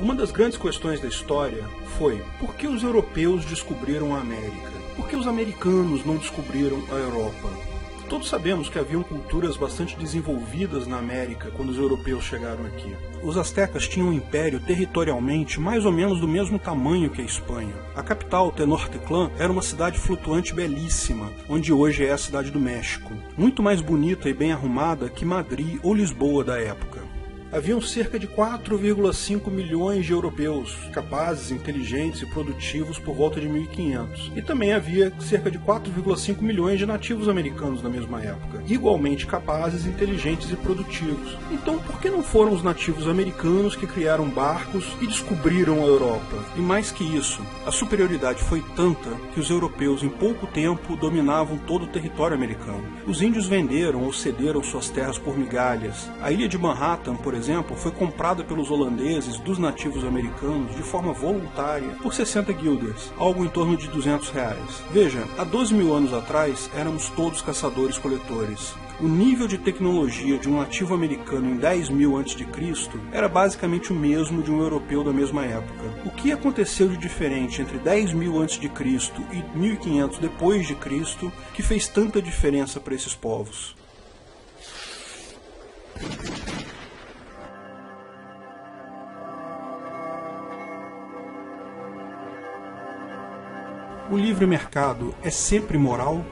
Uma das grandes questões da história foi: por que os europeus descobriram a América? Por que os americanos não descobriram a Europa? Todos sabemos que haviam culturas bastante desenvolvidas na América quando os europeus chegaram aqui. Os astecas tinham um império territorialmente mais ou menos do mesmo tamanho que a Espanha. A capital, Tenochtitlan, era uma cidade flutuante belíssima, onde hoje é a cidade do México. Muito mais bonita e bem arrumada que Madrid ou Lisboa da época. Haviam cerca de 4,5 milhões de europeus, capazes, inteligentes e produtivos por volta de 1500. E também havia cerca de 4,5 milhões de nativos americanos na mesma época, igualmente capazes, inteligentes e produtivos. Então, por que não foram os nativos americanos que criaram barcos e descobriram a Europa? E mais que isso, a superioridade foi tanta que os europeus em pouco tempo dominavam todo o território americano. Os índios venderam ou cederam suas terras por migalhas. A ilha de Manhattan, por exemplo, foi comprada pelos holandeses dos nativos americanos de forma voluntária por 60 guilders, algo em torno de R$200. Veja, há 12 mil anos atrás éramos todos caçadores-coletores. O nível de tecnologia de um nativo americano em 10.000 a.C. era basicamente o mesmo de um europeu da mesma época. O que aconteceu de diferente entre 10.000 a.C. e 1500 depois de Cristo que fez tanta diferença para esses povos? O livre mercado é sempre moral?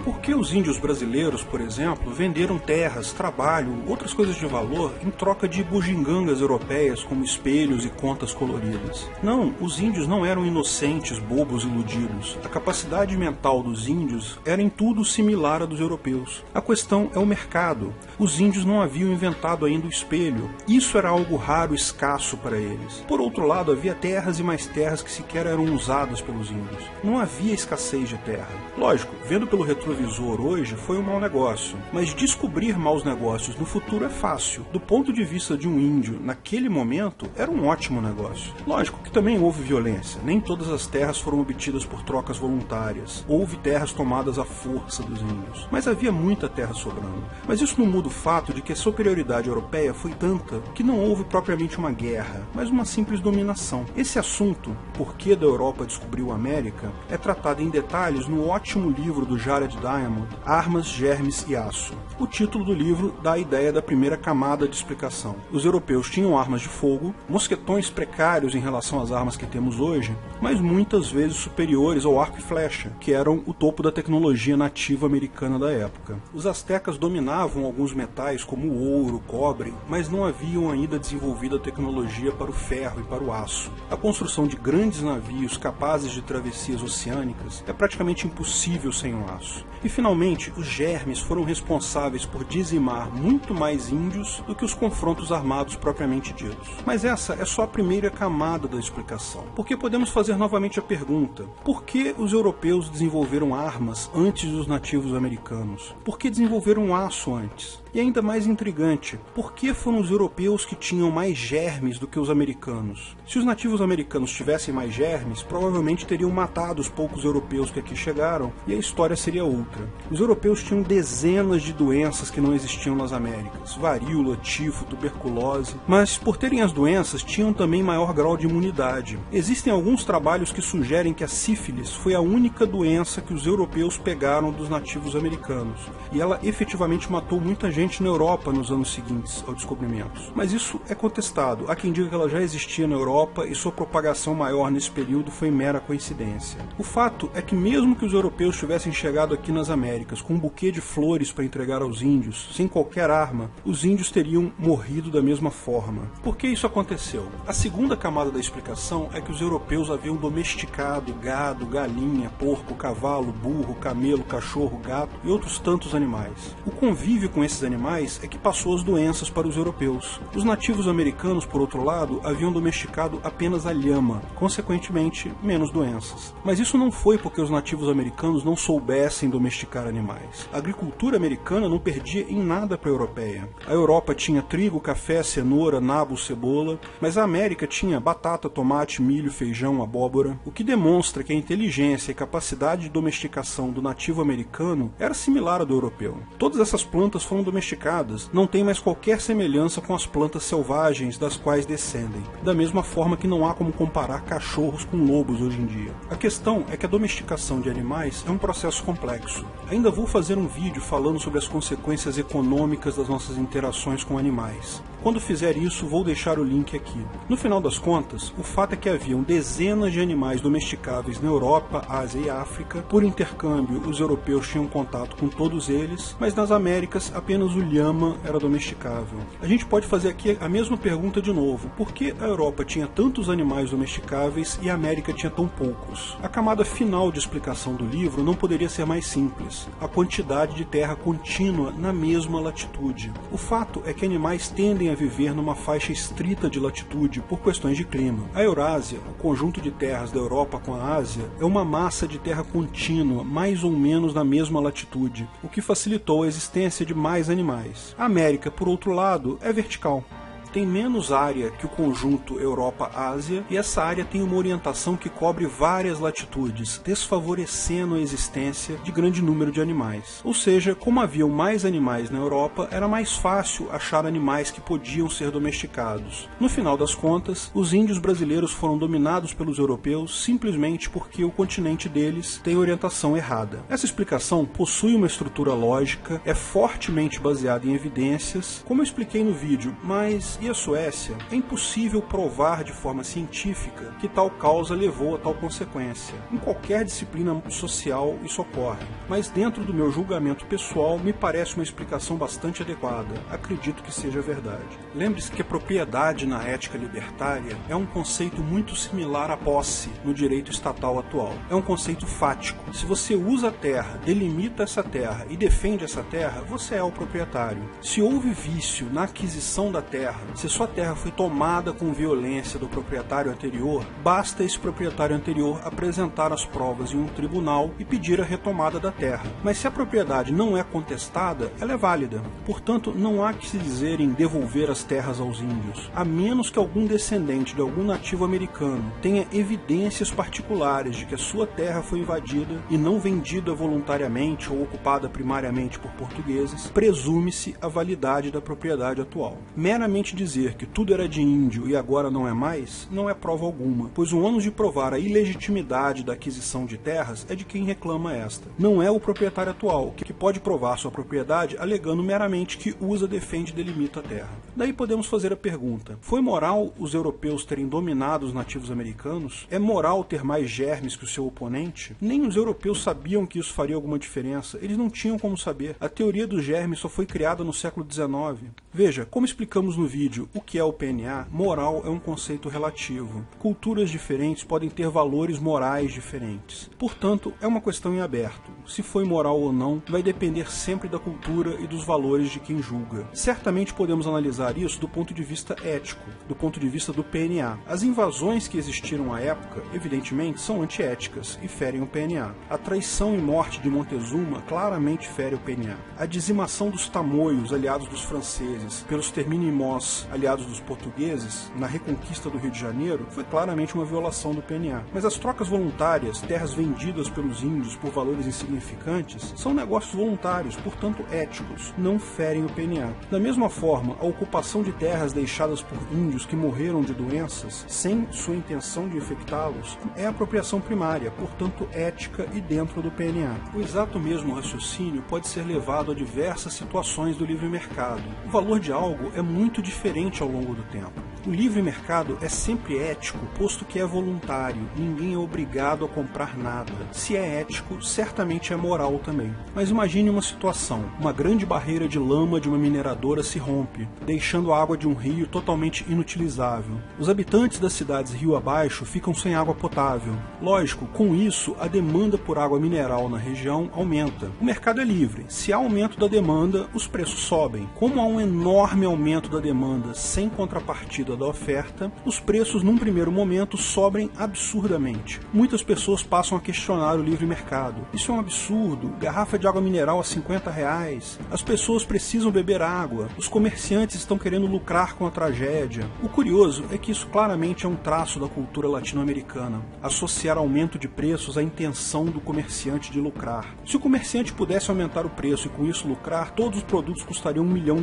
Por que os índios brasileiros, por exemplo, venderam terras, trabalho, outras coisas de valor em troca de bugigangas europeias como espelhos e contas coloridas? Não, os índios não eram inocentes, bobos, iludidos. A capacidade mental dos índios era em tudo similar à dos europeus. A questão é o mercado. Os índios não haviam inventado ainda o espelho. Isso era algo raro, escasso para eles. Por outro lado, havia terras e mais terras que sequer eram usadas pelos índios. Não havia escassez de terra. Lógico, vendo pelo retrovisor hoje foi um mau negócio, mas descobrir maus negócios no futuro é fácil. Do ponto de vista de um índio, naquele momento, era um ótimo negócio. Lógico que também houve violência, nem todas as terras foram obtidas por trocas voluntárias, houve terras tomadas à força dos índios, mas havia muita terra sobrando. Mas isso não muda o fato de que a superioridade europeia foi tanta que não houve propriamente uma guerra, mas uma simples dominação. Esse assunto, por que da Europa descobriu a América, é tratado em detalhes no ótimo livro do Jared Diamond, Armas, Germes e Aço. O título do livro dá a ideia da primeira camada de explicação. Os europeus tinham armas de fogo, mosquetões precários em relação às armas que temos hoje, mas muitas vezes superiores ao arco e flecha, que eram o topo da tecnologia nativa americana da época. Os astecas dominavam alguns metais como o ouro, o cobre, mas não haviam ainda desenvolvido a tecnologia para o ferro e para o aço. A construção de grandes navios capazes de travessias oceânicas é praticamente impossível sem o aço. E finalmente, os germes foram responsáveis por dizimar muito mais índios do que os confrontos armados propriamente ditos. Mas essa é só a primeira camada da explicação. Porque podemos fazer novamente a pergunta: por que os europeus desenvolveram armas antes dos nativos americanos? Por que desenvolveram aço antes? E ainda mais intrigante, por que foram os europeus que tinham mais germes do que os americanos? Se os nativos americanos tivessem mais germes, provavelmente teriam matado os poucos europeus que aqui chegaram, e a história seria outra. Os europeus tinham dezenas de doenças que não existiam nas Américas: varíola, tifo, tuberculose, mas por terem as doenças, tinham também maior grau de imunidade. Existem alguns trabalhos que sugerem que a sífilis foi a única doença que os europeus pegaram dos nativos americanos, e ela efetivamente matou muita gente na Europa nos anos seguintes ao descobrimento. Mas isso é contestado. Há quem diga que ela já existia na Europa e sua propagação maior nesse período foi mera coincidência. O fato é que mesmo que os europeus tivessem chegado aqui nas Américas com um buquê de flores para entregar aos índios, sem qualquer arma, os índios teriam morrido da mesma forma. Por que isso aconteceu? A segunda camada da explicação é que os europeus haviam domesticado gado, galinha, porco, cavalo, burro, camelo, cachorro, gato e outros tantos animais. O convívio com esses animais é que passou as doenças para os europeus. Os nativos americanos, por outro lado, haviam domesticado apenas a lhama, consequentemente, menos doenças. Mas isso não foi porque os nativos americanos não soubessem domesticar domesticar animais. A agricultura americana não perdia em nada para a europeia. A Europa tinha trigo, café, cenoura, nabo, cebola, mas a América tinha batata, tomate, milho, feijão, abóbora, o que demonstra que a inteligência e capacidade de domesticação do nativo americano era similar à do europeu. Todas essas plantas foram domesticadas, não tem mais qualquer semelhança com as plantas selvagens das quais descendem, da mesma forma que não há como comparar cachorros com lobos hoje em dia. A questão é que a domesticação de animais é um processo complexo. Ainda vou fazer um vídeo falando sobre as consequências econômicas das nossas interações com animais. Quando fizer isso, vou deixar o link aqui. No final das contas, o fato é que haviam dezenas de animais domesticáveis na Europa, Ásia e África. Por intercâmbio, os europeus tinham contato com todos eles, mas nas Américas apenas o lhama era domesticável. A gente pode fazer aqui a mesma pergunta de novo. Por que a Europa tinha tantos animais domesticáveis e a América tinha tão poucos? A camada final de explicação do livro não poderia ser mais simples. A quantidade de terra contínua na mesma latitude. O fato é que animais tendem a viver numa faixa estrita de latitude por questões de clima. A Eurásia, o conjunto de terras da Europa com a Ásia, é uma massa de terra contínua, mais ou menos na mesma latitude, o que facilitou a existência de mais animais. A América, por outro lado, é vertical. Tem menos área que o conjunto Europa-Ásia e essa área tem uma orientação que cobre várias latitudes, desfavorecendo a existência de grande número de animais. Ou seja, como haviam mais animais na Europa, era mais fácil achar animais que podiam ser domesticados. No final das contas, os índios brasileiros foram dominados pelos europeus simplesmente porque o continente deles tem orientação errada. Essa explicação possui uma estrutura lógica, é fortemente baseada em evidências, como eu expliquei no vídeo, mas e a Suécia? É impossível provar de forma científica que tal causa levou a tal consequência. Em qualquer disciplina social isso ocorre, mas dentro do meu julgamento pessoal me parece uma explicação bastante adequada. Acredito que seja verdade. Lembre-se que a propriedade na ética libertária é um conceito muito similar à posse no direito estatal atual. É um conceito fático. Se você usa a terra, delimita essa terra e defende essa terra, você é o proprietário. Se houve vício na aquisição da terra, se sua terra foi tomada com violência do proprietário anterior, basta esse proprietário anterior apresentar as provas em um tribunal e pedir a retomada da terra. Mas se a propriedade não é contestada, ela é válida. Portanto, não há que se dizer em devolver as terras aos índios, a menos que algum descendente de algum nativo americano tenha evidências particulares de que a sua terra foi invadida e não vendida voluntariamente ou ocupada primariamente por portugueses, presume-se a validade da propriedade atual. Meramente dizer que tudo era de índio e agora não é mais, não é prova alguma, pois o ônus de provar a ilegitimidade da aquisição de terras é de quem reclama esta. Não é o proprietário atual, que pode provar sua propriedade alegando meramente que usa, defende e delimita a terra. Daí podemos fazer a pergunta: foi moral os europeus terem dominado os nativos americanos? É moral ter mais germes que o seu oponente? Nem os europeus sabiam que isso faria alguma diferença, eles não tinham como saber. A teoria dos germes só foi criada no século XIX. Veja, como explicamos no vídeo, o que é o PNA, moral é um conceito relativo. Culturas diferentes podem ter valores morais diferentes. Portanto, é uma questão em aberto. Se foi moral ou não, vai depender sempre da cultura e dos valores de quem julga. Certamente podemos analisar isso do ponto de vista ético, do ponto de vista do PNA. As invasões que existiram à época, evidentemente, são antiéticas e ferem o PNA. A traição e morte de Montezuma claramente fere o PNA. A dizimação dos tamoios, aliados dos franceses, pelos terminimós, aliados dos portugueses, na reconquista do Rio de Janeiro, foi claramente uma violação do PNA. Mas as trocas voluntárias, terras vendidas pelos índios por valores insignificantes, são negócios voluntários, portanto éticos, não ferem o PNA. Da mesma forma, a ocupação de terras deixadas por índios que morreram de doenças, sem sua intenção de infectá-los, é apropriação primária, portanto ética e dentro do PNA. O exato mesmo raciocínio pode ser levado a diversas situações do livre mercado. O valor de algo é muito diferente ao longo do tempo. O livre mercado é sempre ético, posto que é voluntário, ninguém é obrigado a comprar nada. Se é ético, certamente é moral também. Mas imagine uma situação: uma grande barreira de lama de uma mineradora se rompe, deixando a água de um rio totalmente inutilizável. Os habitantes das cidades rio abaixo ficam sem água potável. Lógico, com isso, a demanda por água mineral na região aumenta. O mercado é livre. Se há aumento da demanda, os preços sobem. Como há um enorme aumento da demanda sem contrapartida demanda da oferta, os preços num primeiro momento sobem absurdamente. Muitas pessoas passam a questionar o livre mercado. Isso é um absurdo, garrafa de água mineral a R$50, as pessoas precisam beber água, os comerciantes estão querendo lucrar com a tragédia. O curioso é que isso claramente é um traço da cultura latino-americana, associar aumento de preços à intenção do comerciante de lucrar. Se o comerciante pudesse aumentar o preço e com isso lucrar, todos os produtos custariam $1 milhão.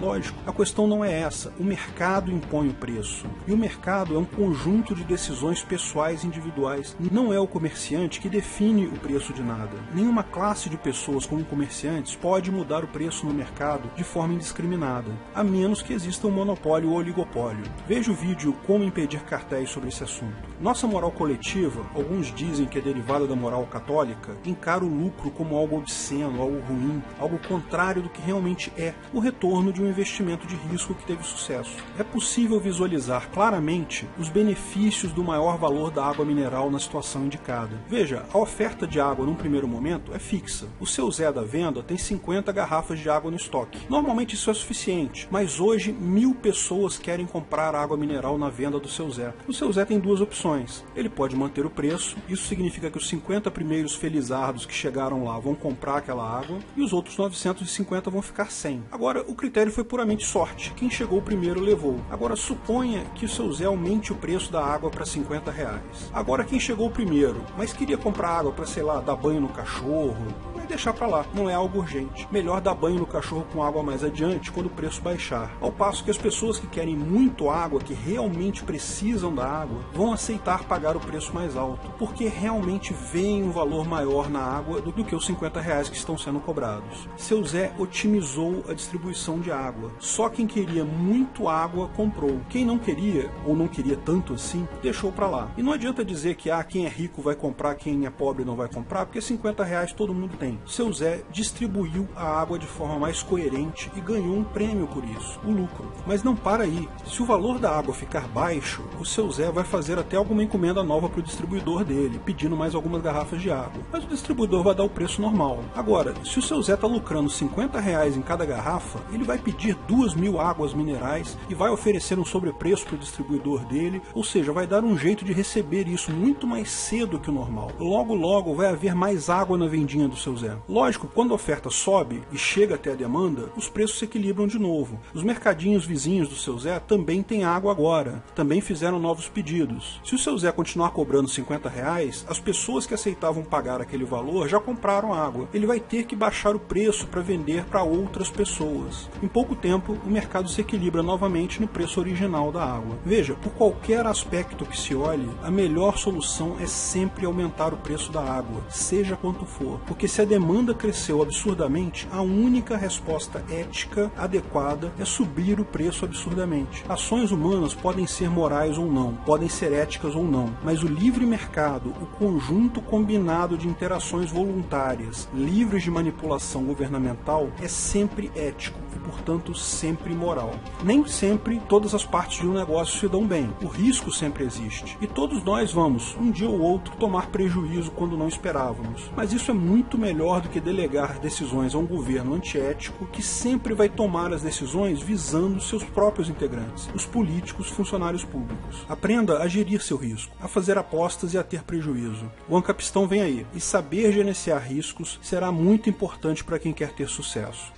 Lógico, a questão não é essa, o mercado impõe o preço. E o mercado é um conjunto de decisões pessoais e individuais. Não é o comerciante que define o preço de nada. Nenhuma classe de pessoas como comerciantes pode mudar o preço no mercado de forma indiscriminada, a menos que exista um monopólio ou oligopólio. Veja o vídeo Como Impedir Cartéis sobre esse assunto. Nossa moral coletiva, alguns dizem que é derivada da moral católica, encara o lucro como algo obsceno, algo ruim, algo contrário do que realmente é o retorno de um investimento de risco que teve sucesso. É possível visualizar claramente os benefícios do maior valor da água mineral na situação indicada. Veja, a oferta de água num primeiro momento é fixa. O seu Zé da venda tem 50 garrafas de água no estoque. Normalmente isso é suficiente, mas hoje 1000 pessoas querem comprar água mineral na venda do seu Zé. O seu Zé tem duas opções. Ele pode manter o preço, isso significa que os 50 primeiros felizardos que chegaram lá vão comprar aquela água e os outros 950 vão ficar sem. Agora, o critério foi puramente sorte. Quem chegou primeiro levou. Agora, suponha que o seu Zé aumente o preço da água para R$50. Agora, quem chegou primeiro, mas queria comprar água para, sei lá, dar banho no cachorro, vai deixar para lá, não é algo urgente. Melhor dar banho no cachorro com água mais adiante, quando o preço baixar. Ao passo que as pessoas que querem muito água, que realmente precisam da água, vão aceitar pagar o preço mais alto, porque realmente veem um valor maior na água do que os R$50 que estão sendo cobrados. Seu Zé otimizou a distribuição de água. Só quem queria muito água comprou. Quem não queria, ou não queria tanto assim, deixou para lá. E não adianta dizer que quem é rico vai comprar, quem é pobre não vai comprar, porque R$50 todo mundo tem. Seu Zé distribuiu a água de forma mais coerente e ganhou um prêmio por isso, o lucro. Mas não para aí. Se o valor da água ficar baixo, o seu Zé vai fazer até alguma encomenda nova para o distribuidor dele, pedindo mais algumas garrafas de água. Mas o distribuidor vai dar o preço normal. Agora, se o seu Zé está lucrando R$50 em cada garrafa, ele vai pedir 2.000 águas minerais e vai oferecer um sobrepreço para o distribuidor dele, ou seja, vai dar um jeito de receber isso muito mais cedo que o normal. Logo, logo vai haver mais água na vendinha do seu Zé. Lógico, quando a oferta sobe e chega até a demanda, os preços se equilibram de novo. Os mercadinhos vizinhos do seu Zé também têm água agora, também fizeram novos pedidos. Se o seu Zé continuar cobrando R$50, as pessoas que aceitavam pagar aquele valor já compraram água. Ele vai ter que baixar o preço para vender para outras pessoas. Em pouco tempo, o mercado se equilibra novamente no preço original da água. Veja, por qualquer aspecto que se olhe, a melhor solução é sempre aumentar o preço da água, seja quanto for, porque se a demanda cresceu absurdamente, a única resposta ética adequada é subir o preço absurdamente. Ações humanas podem ser morais ou não, podem ser éticas ou não, mas o livre mercado, o conjunto combinado de interações voluntárias, livres de manipulação governamental, é sempre ético e, portanto, sempre moral. Nem sempre todas as partes de um negócio se dão bem. O risco sempre existe. E todos nós vamos, um dia ou outro, tomar prejuízo quando não esperávamos. Mas isso é muito melhor do que delegar decisões a um governo antiético que sempre vai tomar as decisões visando seus próprios integrantes, os políticos, funcionários públicos. Aprenda a gerir seu risco, a fazer apostas e a ter prejuízo. O Ancapistão vem aí, e saber gerenciar riscos será muito importante para quem quer ter sucesso.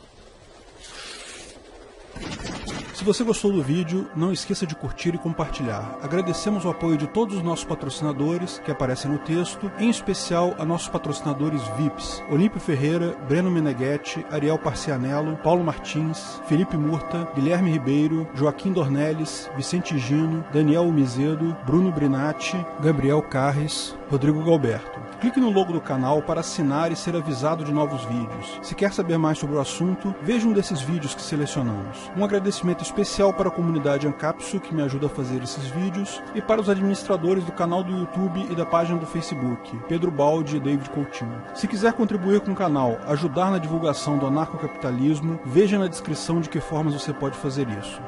Se você gostou do vídeo, não esqueça de curtir e compartilhar. Agradecemos o apoio de todos os nossos patrocinadores que aparecem no texto, em especial a nossos patrocinadores VIPs, Olímpio Ferreira, Breno Meneghetti, Ariel Parcianello, Paulo Martins, Felipe Murta, Guilherme Ribeiro, Joaquim Dornelles, Vicente Gino, Daniel Mizedo, Bruno Brinatti, Gabriel Carres, Rodrigo Galberto. Clique no logo do canal para assinar e ser avisado de novos vídeos. Se quer saber mais sobre o assunto, veja um desses vídeos que selecionamos. Um agradecimento especial para a comunidade Ancapsu, que me ajuda a fazer esses vídeos, e para os administradores do canal do YouTube e da página do Facebook, Pedro Baldi e David Coutinho. Se quiser contribuir com o canal, ajudar na divulgação do anarcocapitalismo, veja na descrição de que formas você pode fazer isso.